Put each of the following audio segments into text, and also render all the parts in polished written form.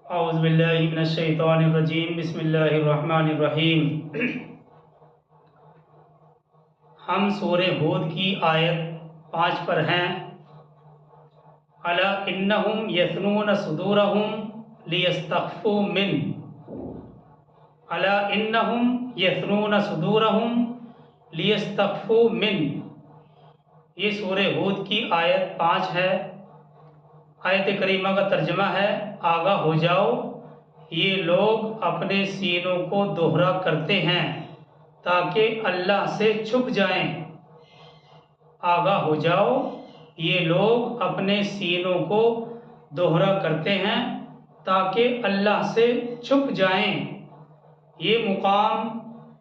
اعوذ باللہ من الشیطان الرجیم بسم اللہ الرحمن الرحیم۔ ہم سورہ ہود کی آیت 5 پر ہیں۔ الا انہم یثنون صدورہم لیستخفوا من، الا انہم یثنون صدورہم لیستخفوا من، یہ سورہ ہود کی آیت 5 ہے۔ آیت کریمہ کا ترجمہ ہے آگاہ ہو جاؤ، یہ لوگ اپنے سینوں کو دوہرا کرتے ہیں تاکہ اللہ سے چھپ جائیں۔ آگاہ ہو جاؤ، یہ لوگ اپنے سینوں کو دوہرا کرتے ہیں تاکہ اللہ سے چھپ جائیں۔ یہ مقام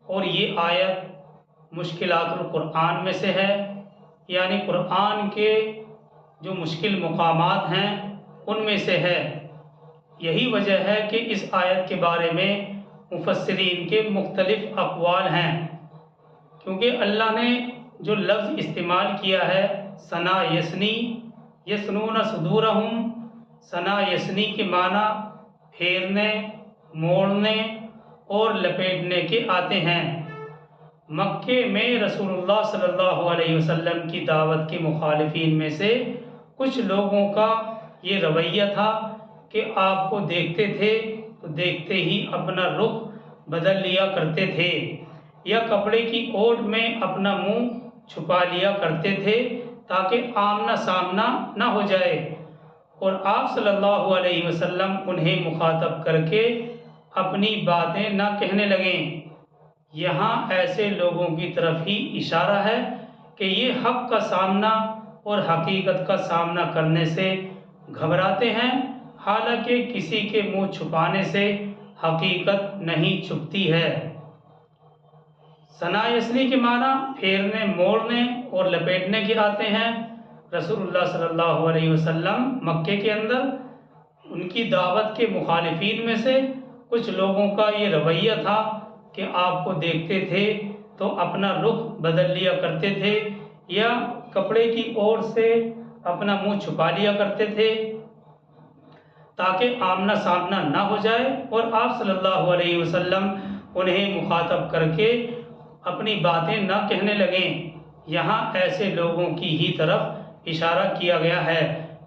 اور یہ آیت مشکلات القرآن میں سے ہے، یعنی قرآن کے جو مشکل مقامات ہیں ان میں سے ہے۔ یہی وجہ ہے کہ اس آیت کے بارے میں مفسرین کے مختلف اقوال ہیں، کیونکہ اللہ نے جو لفظ استعمال کیا ہے ثنا یثنی، یثنون صدورہم، ثنا یثنی کے معنی پھیرنے، موڑنے اور لپیٹنے کے آتے ہیں۔ مکے میں رسول اللہ صلی اللہ علیہ وسلم کی دعوت کے مخالفین میں سے کچھ لوگوں کا یہ رویہ تھا کہ آپ کو دیکھتے تھے تو دیکھتے ہی اپنا رخ بدل لیا کرتے تھے، یا کپڑے کی اوٹ میں اپنا منہ چھپا لیا کرتے تھے تاکہ آمنا سامنا نہ ہو جائے، اور آپ صلی اللہ علیہ وسلم انہیں مخاطب کر کے اپنی باتیں نہ کہنے لگیں۔ یہاں ایسے لوگوں کی طرف ہی اشارہ ہے کہ یہ حق کا سامنا اور حقیقت کا سامنا کرنے سے گھبراتے ہیں، حالانکہ کسی کے منہ چھپانے سے حقیقت نہیں چھپتی ہے۔ ثنا یثنی کے معنی پھیرنے، موڑنے اور لپیٹنے کے آتے ہیں۔ رسول اللہ صلی اللہ علیہ وسلم مکے کے اندر ان کی دعوت کے مخالفین میں سے کچھ لوگوں کا یہ رویہ تھا کہ آپ کو دیکھتے تھے تو اپنا رخ بدل لیا کرتے تھے، یا کپڑے کی اوٹ سے اپنا منہ چھپا لیا کرتے تھے تاکہ آمنا سامنا نہ ہو جائے، اور آپ صلی اللہ علیہ وسلم انہیں مخاطب کر کے اپنی باتیں نہ کہنے لگیں۔ یہاں ایسے لوگوں کی ہی طرف اشارہ کیا گیا ہے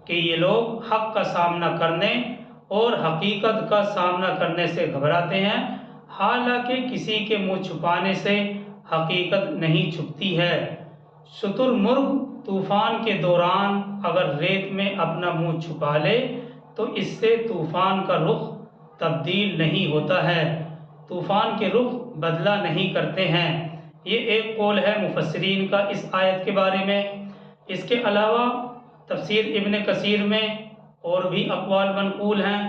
کہ یہ لوگ حق کا سامنا کرنے اور حقیقت کا سامنا کرنے سے گھبراتے ہیں، حالانکہ کسی کے منہ چھپانے سے حقیقت نہیں چھپتی ہے۔ شتر مرغ طوفان کے دوران اگر ریت میں اپنا منہ چھپا لے تو اس سے طوفان کا رخ تبدیل نہیں ہوتا ہے، طوفان کے رخ بدلا نہیں کرتے ہیں۔ یہ ایک قول ہے مفسرین کا اس آیت کے بارے میں۔ اس کے علاوہ تفسیر ابن کثیر میں اور بھی اقوال منقول ہیں۔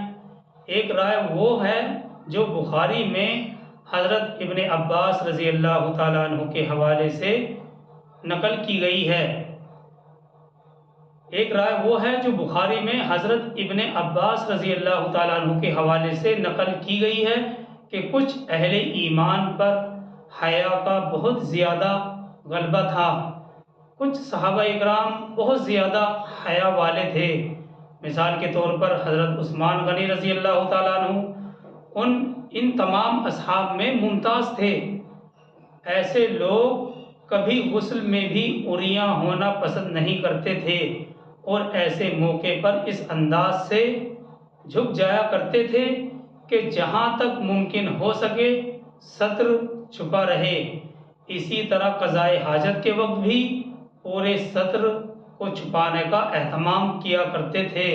ایک رائے وہ ہے جو بخاری میں حضرت ابن عباس رضی اللہ تعالیٰ عنہ کے حوالے سے نقل کی گئی ہے۔ ایک رائے وہ ہے جو بخاری میں حضرت ابن عباس رضی اللہ تعالیٰ عنہ کے حوالے سے نقل کی گئی ہے کہ کچھ اہل ایمان پر حیا کا بہت زیادہ غلبہ تھا، کچھ صحابہ اکرام بہت زیادہ حیا والے تھے۔ مثال کے طور پر حضرت عثمان غنی رضی اللہ تعالیٰ عنہ ان تمام اصحاب میں ممتاز تھے۔ ایسے لوگ کبھی غسل میں بھی عریاں ہونا پسند نہیں کرتے تھے، اور ایسے موقع پر اس انداز سے جھک جایا کرتے تھے کہ جہاں تک ممکن ہو سکے ستر چھپا رہے۔ اسی طرح قضائے حاجت کے وقت بھی پورے ستر کو چھپانے کا اہتمام کیا کرتے تھے۔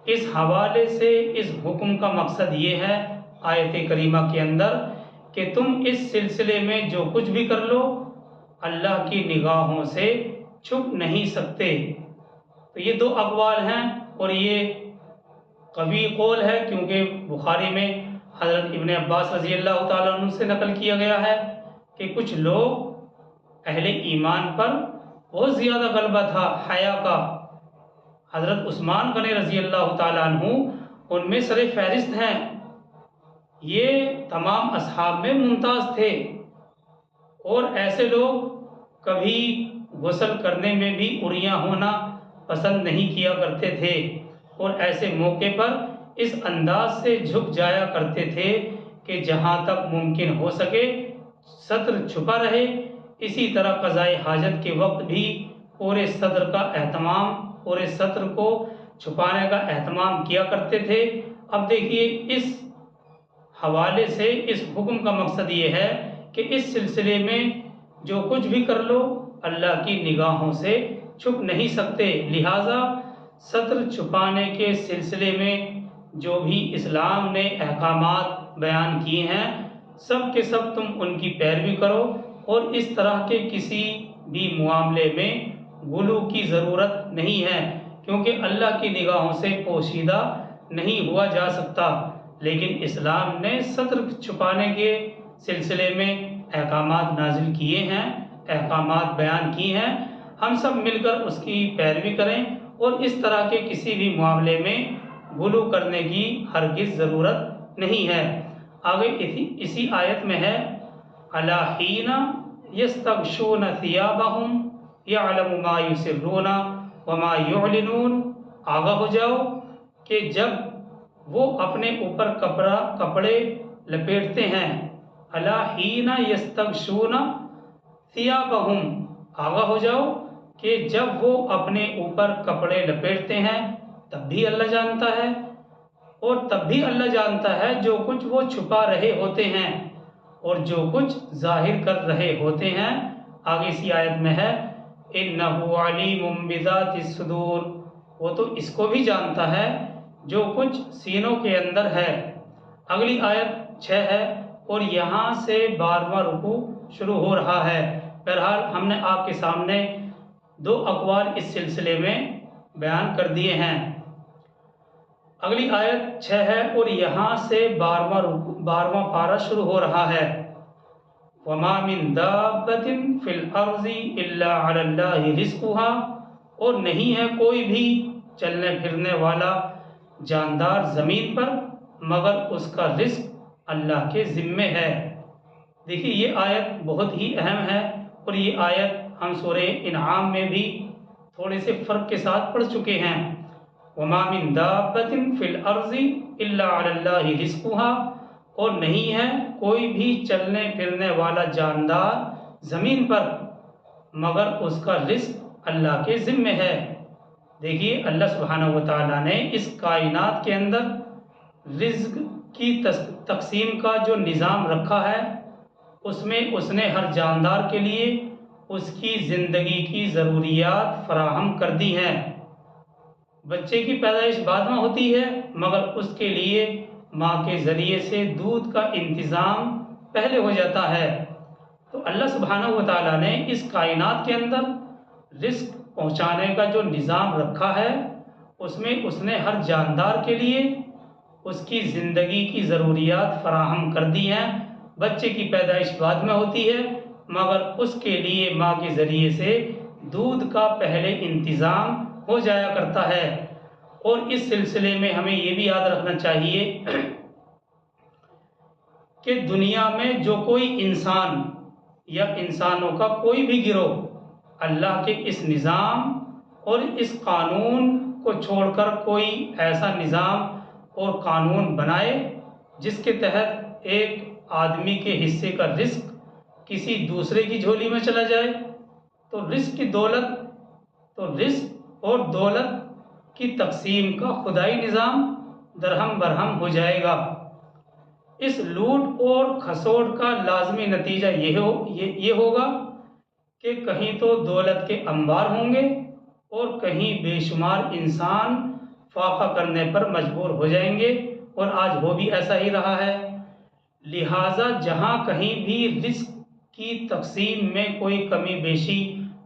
اس حوالے سے اس حکم کا مقصد یہ ہے آیت کریمہ کے اندر کہ تم اس سلسلے میں جو کچھ بھی کر لو اللہ کی نگاہوں سے چھپ نہیں سکتے۔ تو یہ دو اقوال ہیں، اور یہ قوی قول ہے کیونکہ بخاری میں حضرت ابن عباس رضی اللہ تعالیٰ عنہ سے نقل کیا گیا ہے کہ کچھ لوگ اہل ایمان پر بہت زیادہ غلبہ تھا حیا کا۔ حضرت عثمان غنی رضی اللہ تعالیٰ عنہ ان میں سر فہرست ہیں، یہ تمام اصحاب میں ممتاز تھے، اور ایسے لوگ کبھی غسل کرنے میں بھی عریاں ہونا پسند نہیں کیا کرتے تھے، اور ایسے موقع پر اس انداز سے جھک جایا کرتے تھے کہ جہاں تک ممکن ہو سکے ستر چھپا رہے. اسی طرح قضائے حاجت کے وقت بھی پورے ستر کو چھپانے کا اہتمام کیا کرتے تھے. اب دیکھیے اس حوالے سے اس حکم کا مقصد یہ ہے کہ اس سلسلے میں جو کچھ بھی کر لو اللہ کی نگاہوں سے چھپ نہیں سکتے. لہٰذا ستر چھپانے کے سلسلے میں جو بھی اسلام نے احکامات بیان کیے ہیں سب کے سب تم ان کی پیروی کرو اور اس طرح کے کسی بھی معاملے میں غلو کی ضرورت نہیں ہے کیونکہ اللہ کی نگاہوں سے پوشیدہ نہیں ہوا جا سکتا. لیکن اسلام نے ستر چھپانے کے سلسلے میں احکامات نازل کیے ہیں، احکامات بیان کیے ہیں. ہم سب مل کر اس کی پیروی کریں اور اس طرح کے کسی بھی معاملے میں غلو کرنے کی ہرگز ضرورت نہیں ہے. آگے اسی آیت میں ہے الا حین یستغشون ثیابہم یعلم ما یسرون وما یعلنون. آگاہ ہو جاؤ کہ جب وہ اپنے اوپر کپڑے لپیٹتے ہیں. الا حین یستغشون ثیابہم. آگاہ ہو جاؤ کہ جب وہ اپنے اوپر کپڑے لپیٹتے ہیں تب بھی اللہ جانتا ہے اور تب بھی اللہ جانتا ہے جو کچھ وہ چھپا رہے ہوتے ہیں اور جو کچھ ظاہر کر رہے ہوتے ہیں. آگے اسی آیت میں ہے انہ علیم بذات الصدور. وہ تو اس کو بھی جانتا ہے جو کچھ سینوں کے اندر ہے. اگلی آیت 6 ہے اور یہاں سے 12واں رکوع شروع ہو رہا ہے. بہرحال ہم نے آپ کے سامنے 2 اقوال اس سلسلے میں بیان کر دیے ہیں. اگلی آیت 6 ہے اور یہاں سے 12واں پارہ شروع ہو رہا ہے. وَمَا مِن دَابَّةٍ فِي الْأَرْضِ إِلَّا عَلَى اللَّهِ رِزْقُهَا. اور نہیں ہے کوئی بھی چلنے پھرنے والا جاندار زمین پر مگر اس کا رزق اللہ کے ذمے ہے. دیکھیے یہ آیت بہت ہی اہم ہے اور یہ آیت ہم سورہ انعام میں بھی تھوڑے سے فرق کے ساتھ پڑھ چکے ہیں. وَمَا مِن دَابَّةٍ فِي الْأَرْضِ إِلَّا عَلَى اللَّهِ رِزْقُهَا. اور نہیں ہے کوئی بھی چلنے پھرنے والا جاندار زمین پر مگر اس کا رزق اللہ کے ذمے ہے. دیکھیے اللہ سبحانہ و تعالیٰ نے اس کائنات کے اندر رزق کی تقسیم کا جو نظام رکھا ہے اس میں اس نے ہر جاندار کے لیے اس کی زندگی کی ضروریات فراہم کر دی ہیں. بچے کی پیدائش بعد میں ہوتی ہے مگر اس کے لیے ماں کے ذریعے سے دودھ کا انتظام پہلے ہو جاتا ہے. تو اللہ سبحانہ و تعالیٰ نے اس کائنات کے اندر رزق پہنچانے کا جو نظام رکھا ہے اس میں اس نے ہر جاندار کے لیے اس کی زندگی کی ضروریات فراہم کر دی ہیں. بچے کی پیدائش بعد میں ہوتی ہے مگر اس کے لیے ماں کے ذریعے سے دودھ کا پہلے انتظام ہو جایا کرتا ہے. اور اس سلسلے میں ہمیں یہ بھی یاد رکھنا چاہیے کہ دنیا میں جو کوئی انسان یا انسانوں کا کوئی بھی گروہ اللہ کے اس نظام اور اس قانون کو چھوڑ کر کوئی ایسا نظام اور قانون بنائے جس کے تحت ایک آدمی کے حصے کا رزق کسی دوسرے کی جھولی میں چلا جائے تو رزق اور دولت کی تقسیم کا خدائی نظام درہم برہم ہو جائے گا. اس لوٹ اور کھسوٹ کا لازمی نتیجہ یہ ہوگا کہ کہیں تو دولت کے انبار ہوں گے اور کہیں بے شمار انسان فاقہ کرنے پر مجبور ہو جائیں گے اور آج وہ بھی ایسا ہی رہا ہے. لہٰذا جہاں کہیں بھی رزق کی تقسیم میں کوئی کمی بیشی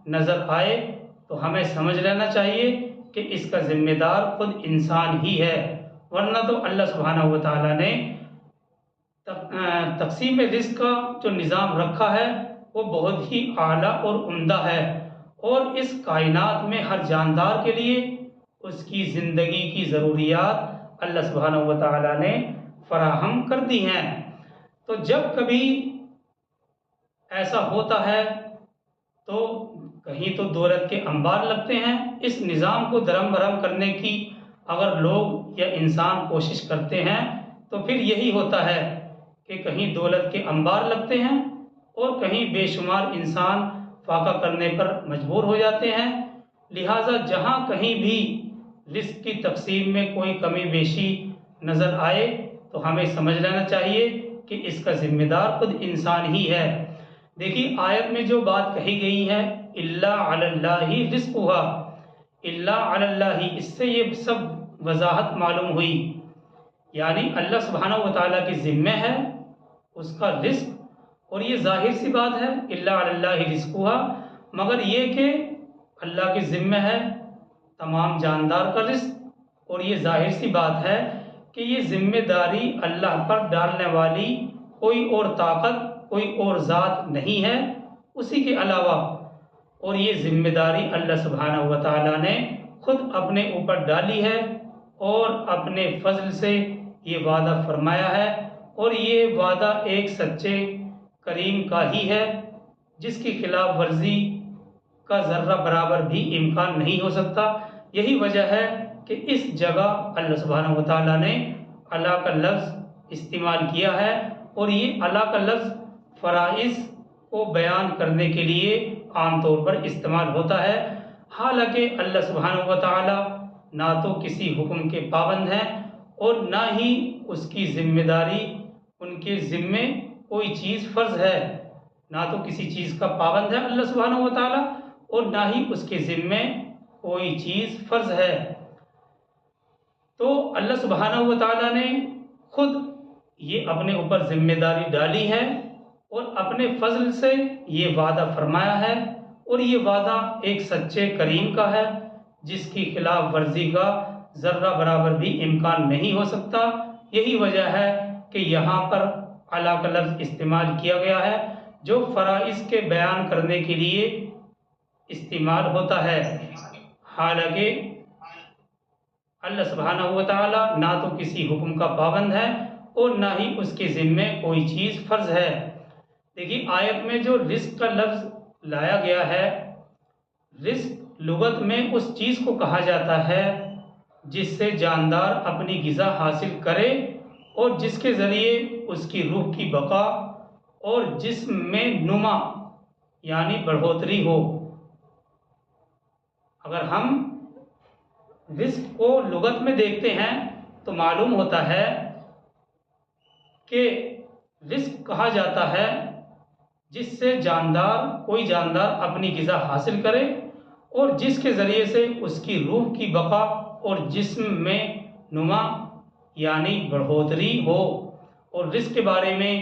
نظر آئے تو ہمیں سمجھ لینا چاہیے کہ اس کا ذمہ دار خود انسان ہی ہے. ورنہ تو اللہ سبحانہ و تعالیٰ نے تقسیم رزق کا جو نظام رکھا ہے وہ بہت ہی اعلیٰ اور عمدہ ہے اور اس کائنات میں ہر جاندار کے لیے اس کی زندگی کی ضروریات اللہ سبحانہ و تعالیٰ نے فراہم کر دی ہیں. تو جب کبھی ایسا ہوتا ہے تو کہیں تو دولت کے انبار لگتے ہیں. اس نظام کو درہم برہم کرنے کی اگر لوگ یا انسان کوشش کرتے ہیں تو پھر یہی ہوتا ہے کہ کہیں دولت کے انبار لگتے ہیں اور کہیں بے شمار انسان فاقہ کرنے پر مجبور ہو جاتے ہیں۔ لہٰذا جہاں کہیں بھی رزق کی تقسیم میں کوئی کمی بیشی نظر آئے تو ہمیں سمجھ لینا چاہیے کہ اس کا ذمہ دار خود انسان ہی ہے۔ دیکھیے آیت میں جو بات کہی گئی ہے الا علی اللہ رزقھا، الا علی اللہ، اس سے یہ سب وضاحت معلوم ہوئی، یعنی اللہ سبحانہ و تعالیٰ کی ذمہ ہے اس کا رزق، اور یہ ظاہر سی بات ہے الا علی اللہ رزقھا، مگر یہ کہ اللہ کی ذمہ ہے تمام جاندار کا رزق، اور یہ ظاہر سی بات ہے کہ یہ ذمہ داری اللہ پر ڈالنے والی کوئی اور طاقت، کوئی اور ذات نہیں ہے اسی کے علاوہ، اور یہ ذمہ داری اللہ سبحانہ و تعالیٰ نے خود اپنے اوپر ڈالی ہے اور اپنے فضل سے یہ وعدہ فرمایا ہے، اور یہ وعدہ ایک سچے کریم کا ہی ہے جس کی خلاف ورزی کا ذرہ برابر بھی امکان نہیں ہو سکتا۔ یہی وجہ ہے کہ اس جگہ اللہ سبحانہ و تعالیٰ نے اللہ کا لفظ استعمال کیا ہے، اور یہ اللہ کا لفظ فرائض کو بیان کرنے کے لیے عام طور پر استعمال ہوتا ہے، حالانکہ اللہ سبحانہ و تعالیٰ نہ تو کسی حکم کے پابند ہیں اور نہ ہی اس کی ذمہ داری ان کے ذمے کوئی چیز فرض ہے، نہ تو کسی چیز کا پابند ہے اللہ سبحانہ و تعالیٰ اور نہ ہی اس کے ذمے کوئی چیز فرض ہے۔ تو اللہ سبحانہ و تعالیٰ نے خود یہ اپنے اوپر ذمہ داری ڈالی ہے اور اپنے فضل سے یہ وعدہ فرمایا ہے، اور یہ وعدہ ایک سچے کریم کا ہے جس کی خلاف ورزی کا ذرہ برابر بھی امکان نہیں ہو سکتا۔ یہی وجہ ہے کہ یہاں پر اللہ کا لفظ استعمال کیا گیا ہے جو فرائض کے بیان کرنے کے لیے استعمال ہوتا ہے، حالانکہ اللہ سبحانہ و تعالیٰ نہ تو کسی حکم کا پابند ہے اور نہ ہی اس کے ذمے کوئی چیز فرض ہے۔ دیکھیے آیت میں جو رزق کا لفظ لایا گیا ہے، رزق لغت میں اس چیز کو کہا جاتا ہے جس سے جاندار اپنی غذا حاصل کرے اور جس کے ذریعے اس کی روح کی بقا اور جسم میں نما یعنی بڑھوتری ہو۔ اگر ہم رزق کو لغت میں دیکھتے ہیں تو معلوم ہوتا ہے کہ رزق کہا جاتا ہے جس سے کوئی جاندار اپنی غذا حاصل کرے اور جس کے ذریعے سے اس کی روح کی بقا اور جسم میں نما یعنی بڑھوتری ہو۔ اور رزق کے بارے میں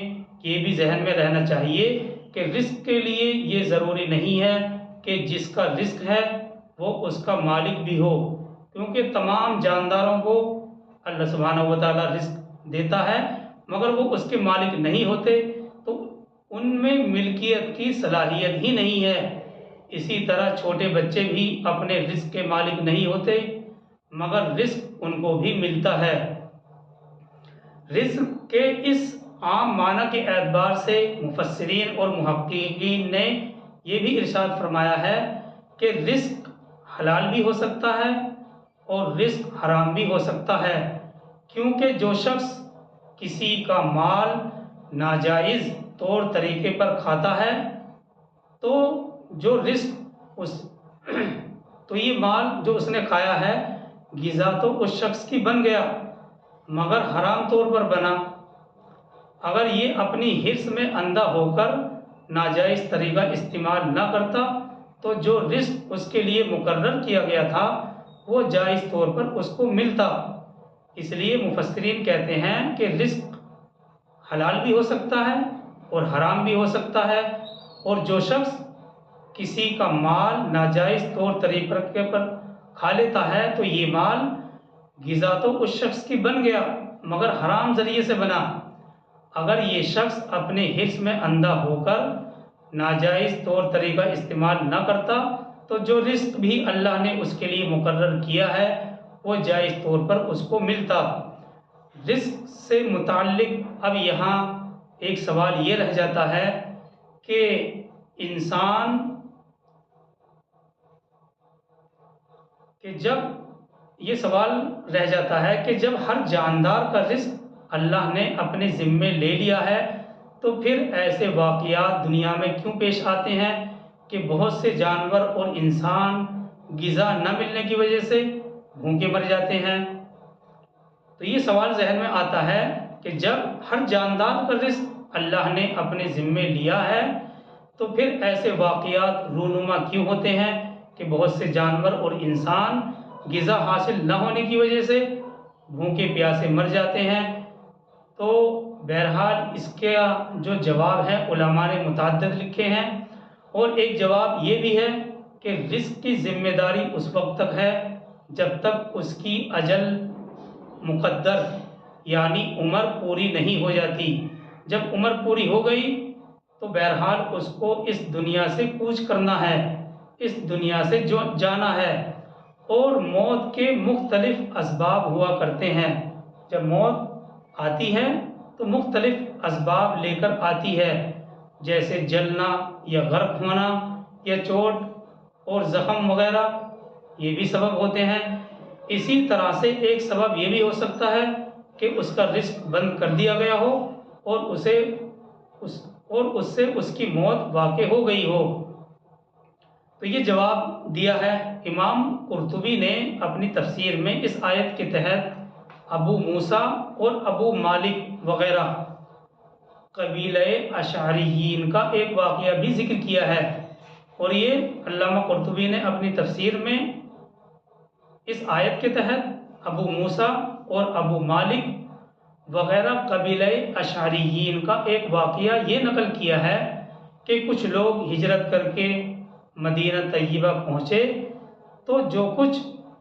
یہ بھی ذہن میں رہنا چاہیے کہ رزق کے لیے یہ ضروری نہیں ہے کہ جس کا رزق ہے وہ اس کا مالک بھی ہو، کیونکہ تمام جانداروں کو اللہ سبحانہ و تعالیٰ رزق دیتا ہے مگر وہ اس کے مالک نہیں ہوتے، تو ان میں ملکیت کی صلاحیت ہی نہیں ہے۔ اسی طرح چھوٹے بچے بھی اپنے رزق کے مالک نہیں ہوتے مگر رزق ان کو بھی ملتا ہے۔ رزق کے اس عام معنی کے اعتبار سے مفسرین اور محققین نے یہ بھی ارشاد فرمایا ہے کہ رزق حلال بھی ہو سکتا ہے اور رزق حرام بھی ہو سکتا ہے، کیونکہ جو شخص کسی کا مال ناجائز طور طریقے پر کھاتا ہے تو جو رزق تو یہ مال جو اس نے کھایا ہے غذا تو اس شخص کی بن گیا مگر حرام طور پر بنا۔ اگر یہ اپنی حرص میں اندھا ہو کر ناجائز طریقہ استعمال نہ کرتا تو جو رزق اس کے لیے مقرر کیا گیا تھا وہ جائز طور پر اس کو ملتا۔ اس لیے مفسرین کہتے ہیں کہ رزق حلال بھی ہو سکتا ہے اور حرام بھی ہو سکتا ہے، اور جو شخص کسی کا مال ناجائز طور طریقے پر کھا لیتا ہے تو یہ مال غذا تو اس شخص کی بن گیا مگر حرام ذریعے سے بنا۔ اگر یہ شخص اپنے حرص میں اندھا ہو کر ناجائز طور طریقہ استعمال نہ کرتا تو جو رزق بھی اللہ نے اس کے لیے مقرر کیا ہے وہ جائز طور پر اس کو ملتا۔ رزق سے متعلق اب یہاں ایک سوال یہ رہ جاتا ہے کہ انسان کہ جب یہ سوال رہ جاتا ہے کہ جب ہر جاندار کا رزق اللہ نے اپنے ذمے لے لیا ہے تو پھر ایسے واقعات دنیا میں کیوں پیش آتے ہیں کہ بہت سے جانور اور انسان غذا نہ ملنے کی وجہ سے بھوکے مر جاتے ہیں؟ تو یہ سوال ذہن میں آتا ہے کہ جب ہر جاندار کا رزق اللہ نے اپنے ذمے لیا ہے تو پھر ایسے واقعات رونما کیوں ہوتے ہیں کہ بہت سے جانور اور انسان غذا حاصل نہ ہونے کی وجہ سے بھوکے پیاسے مر جاتے ہیں؟ تو بہرحال اس کا جو جواب ہے علماء نے متعدد لکھے ہیں، اور ایک جواب یہ بھی ہے کہ رزق کی ذمہ داری اس وقت تک ہے جب تک اس کی اجل مقدر یعنی عمر پوری نہیں ہو جاتی۔ جب عمر پوری ہو گئی تو بہرحال اس کو اس دنیا سے کوچ کرنا ہے، اس دنیا سے جو جانا ہے، اور موت کے مختلف اسباب ہوا کرتے ہیں۔ جب موت آتی ہے تو مختلف اسباب لے کر آتی ہے، جیسے جلنا یا غرق ہونا یا چوٹ اور زخم وغیرہ، یہ بھی سبب ہوتے ہیں۔ اسی طرح سے ایک سبب یہ بھی ہو سکتا ہے کہ اس کا رزق بند کر دیا گیا ہو اور اس سے اس کی موت واقع ہو گئی ہو۔ تو یہ جواب دیا ہے امام قرطبی نے اپنی تفسیر میں اس آیت کے تحت ابو موسیٰ اور ابو مالک وغیرہ قبیلہ اشعریین کا ایک واقعہ بھی ذکر کیا ہے، اور یہ علامہ قرطبی نے اپنی تفسیر میں اس آیت کے تحت ابو موسیٰ اور ابو مالک وغیرہ قبیلہ اشعریین کا ایک واقعہ یہ نقل کیا ہے کہ کچھ لوگ ہجرت کر کے مدینہ طیبہ پہنچے تو جو کچھ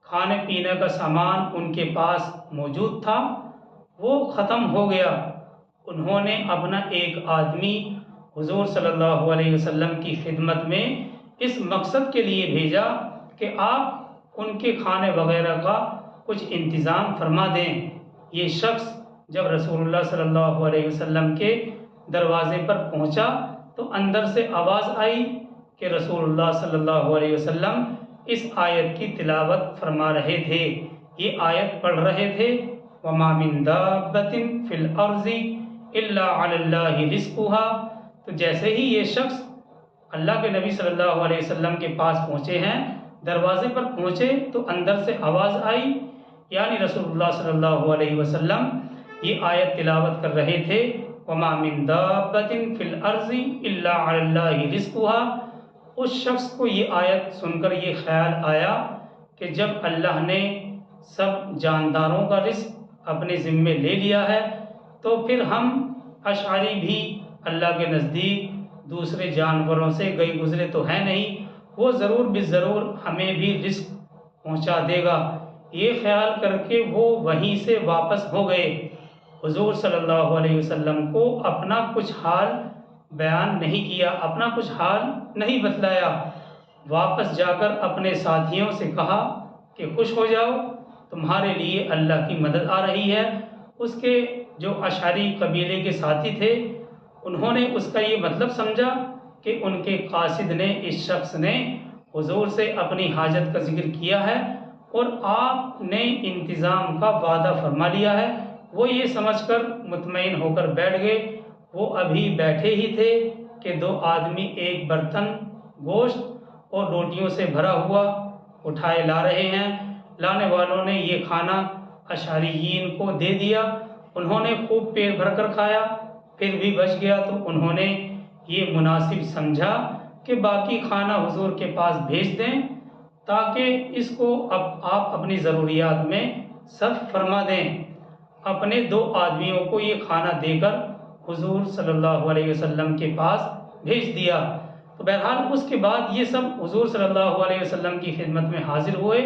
کھانے پینے کا سامان ان کے پاس موجود تھا وہ ختم ہو گیا۔ انہوں نے اپنا ایک آدمی حضور صلی اللہ علیہ وسلم کی خدمت میں اس مقصد کے لیے بھیجا کہ آپ ان کے کھانے وغیرہ کا کچھ انتظام فرما دیں۔ یہ شخص جب رسول اللہ صلی اللہ علیہ وسلم کے دروازے پر پہنچا تو اندر سے آواز آئی کہ رسول اللہ صلی اللہ علیہ وسلم اس آیت کی تلاوت فرما رہے تھے، یہ آیت پڑھ رہے تھے وَمَا مِن دَابَّةٍ فِي الْأَرْضِ إِلَّا عَلَى اللَّهِ رِزْقُهَا۔ تو جیسے ہی یہ شخص اللہ کے نبی صلی اللہ علیہ وسلم کے پاس پہنچے ہیں، دروازے پر پہنچے تو اندر سے آواز آئی، یعنی رسول اللہ صلی اللہ علیہ وسلم یہ آیت تلاوت کر رہے تھے وَمَا مِن دَابَّةٍ فِي الْأَرْضِ إِلَّا عَلَى اللَّهِ رِزْقُهَا۔ اس شخص کو یہ آیت سن کر یہ خیال آیا کہ جب اللہ نے سب جانداروں کا رزق اپنے ذمے لے لیا ہے تو پھر ہم اشعری بھی اللہ کے نزدیک دوسرے جانوروں سے گئے گزرے تو ہیں نہیں، وہ ضرور بالضرور ہمیں بھی رزق پہنچا دے گا۔ یہ خیال کر کے وہ وہیں سے واپس ہو گئے۔ حضور صلی اللہ علیہ وسلم کو اپنا کچھ حال بیان نہیں کیا، اپنا کچھ حال نہیں بتلایا، واپس جا کر اپنے ساتھیوں سے کہا کہ خوش ہو جاؤ، تمہارے لیے اللہ کی مدد آ رہی ہے۔ اس کے جو اشعری قبیلے کے ساتھی تھے انہوں نے اس کا یہ مطلب سمجھا کہ ان کے قاصد نے، اس شخص نے حضور سے اپنی حاجت کا ذکر کیا ہے اور آپ نے انتظام کا وعدہ فرما لیا ہے۔ وہ یہ سمجھ کر مطمئن ہو کر بیٹھ گئے۔ وہ ابھی بیٹھے ہی تھے کہ دو آدمی ایک برتن گوشت اور روٹیوں سے بھرا ہوا اٹھائے لا رہے ہیں۔ لانے والوں نے یہ کھانا اشعریین کو دے دیا، انہوں نے خوب پیٹ بھر کر کھایا، پھر بھی بچ گیا تو انہوں نے یہ مناسب سمجھا کہ باقی کھانا حضور کے پاس بھیج دیں تاکہ اس کو آپ اپنی ضروریات میں صرف فرما دیں۔ اپنے دو آدمیوں کو یہ کھانا دے کر حضور صلی اللہ علیہ وسلم کے پاس بھیج دیا۔ تو بہرحال اس کے بعد یہ سب حضور صلی اللہ علیہ وسلم کی خدمت میں حاضر ہوئے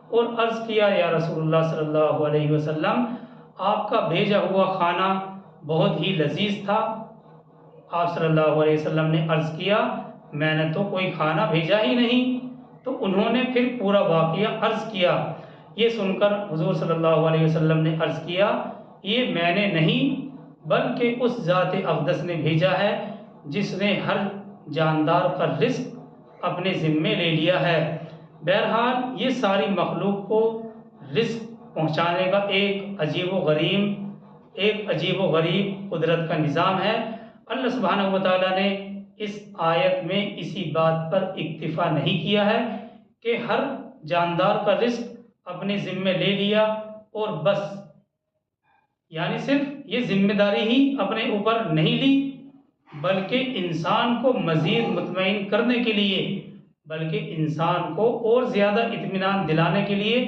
اور عرض کیا یا رسول اللہ صلی اللہ علیہ وسلم، آپ کا بھیجا ہوا کھانا بہت ہی لذیذ تھا۔ آپ صلی اللہ علیہ وسلم نے عرض کیا میں نے تو کوئی کھانا بھیجا ہی نہیں۔ تو انہوں نے پھر پورا واقعہ عرض کیا۔ یہ سن کر حضور صلی اللہ علیہ وسلم نے عرض کیا یہ میں نے نہیں بلکہ اس ذات اقدس نے بھیجا ہے جس نے ہر جاندار کا رزق اپنے ذمے لے لیا ہے۔ بہرحال یہ ساری مخلوق کو رزق پہنچانے کا ایک عجیب و غریب قدرت کا نظام ہے۔ اللہ سبحانہ و تعالیٰ نے اس آیت میں اسی بات پر اکتفا نہیں کیا ہے کہ ہر جاندار کا رزق اپنے ذمے لے لیا اور بس، یعنی صرف یہ ذمہ داری ہی اپنے اوپر نہیں لی، بلکہ انسان کو مزید مطمئن کرنے کے لیے، بلکہ انسان کو اور زیادہ اطمینان دلانے کے لیے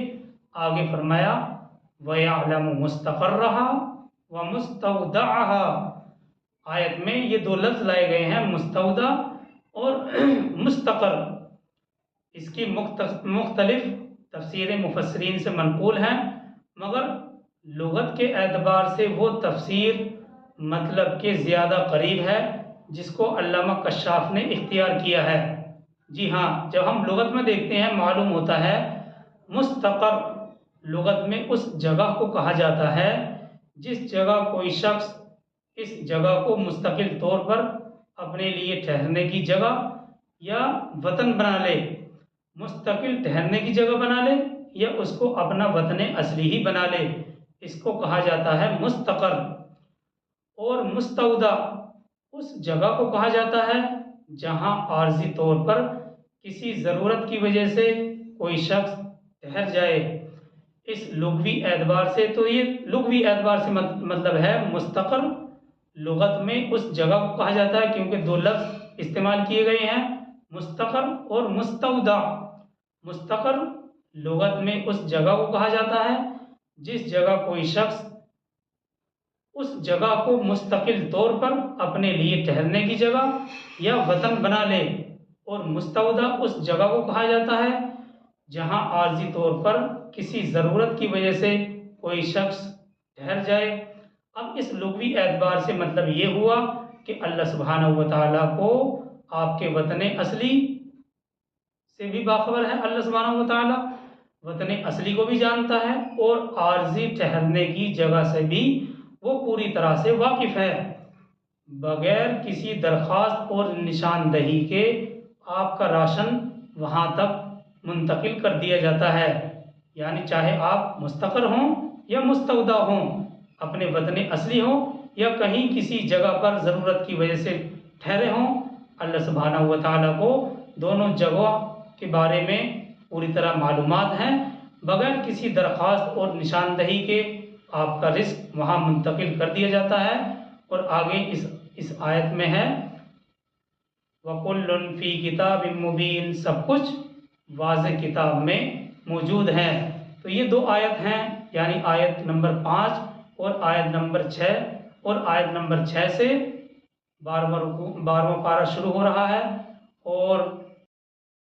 آگے فرمایا وَيَعْلَمُ مُسْتَقَرَّهَا وَمُسْتَوْدَعَهَا۔ آیت میں یہ دو لفظ لائے گئے ہیں، مستودع اور مستقر۔ اس کی مختلف تفسیر مفسرین سے منقول ہیں، مگر لغت کے اعتبار سے وہ تفسیر مطلب کے زیادہ قریب ہے جس کو علامہ کشاف نے اختیار کیا ہے۔ جی ہاں، جب ہم لغت میں دیکھتے ہیں معلوم ہوتا ہے مستقر لغت میں اس جگہ کو کہا جاتا ہے جس جگہ کوئی شخص اس جگہ کو مستقل طور پر اپنے لیے ٹھہرنے کی جگہ یا وطن بنا لے، مستقل ٹھہرنے کی جگہ بنا لے یا اس کو اپنا وطن اصلی ہی بنا لے، اس کو کہا جاتا ہے مستقر۔ اور مستودع اس جگہ کو کہا جاتا ہے جہاں عارضی طور پر کسی ضرورت کی وجہ سے کوئی شخص ٹھہر جائے۔ اس لغوی اعتبار سے تو یہ لغوی اعتبار سے مطلب ہے مستقر لغت میں اس جگہ کو کہا جاتا ہے، کیونکہ دو لفظ استعمال کیے گئے ہیں، مستقر اور مستودع۔ مستقر لغت میں اس جگہ کو کہا جاتا ہے جس جگہ کوئی شخص اس جگہ کو مستقل طور پر اپنے لیے ٹھہرنے کی جگہ یا وطن بنا لے، اور مستودع اس جگہ کو کہا جاتا ہے جہاں عارضی طور پر کسی ضرورت کی وجہ سے کوئی شخص ٹھہر جائے۔ اب اس لغوی اعتبار سے مطلب یہ ہوا کہ اللہ سبحانہ و تعالیٰ کو آپ کے وطن اصلی سے بھی باخبر ہے۔ اللہ سبحانہ و تعالیٰ وطن اصلی کو بھی جانتا ہے اور عارضی ٹھہرنے کی جگہ سے بھی وہ پوری طرح سے واقف ہے۔ بغیر کسی درخواست اور نشاندہی کے آپ کا راشن وہاں تک منتقل کر دیا جاتا ہے، یعنی چاہے آپ مستقر ہوں یا مستودع ہوں، اپنے وطن اصلی ہوں یا کہیں کسی جگہ پر ضرورت کی وجہ سے ٹھہرے ہوں، اللہ سبحانہ و تعالیٰ کو دونوں جگہوں کے بارے میں پوری طرح معلومات ہیں۔ بغیر کسی درخواست اور نشاندہی کے آپ کا رزق وہاں منتقل کر دیا جاتا ہے۔ اور آگے اس آیت میں ہے وَكُلٌّ فِي كِتَابٍ مُبِينٍ، سب کچھ واضح کتاب میں موجود ہے۔ تو یہ دو آیت ہیں، یعنی آیت نمبر 5 اور آیت نمبر 6، اور آیت نمبر 6 سے 12واں پارہ شروع ہو رہا ہے اور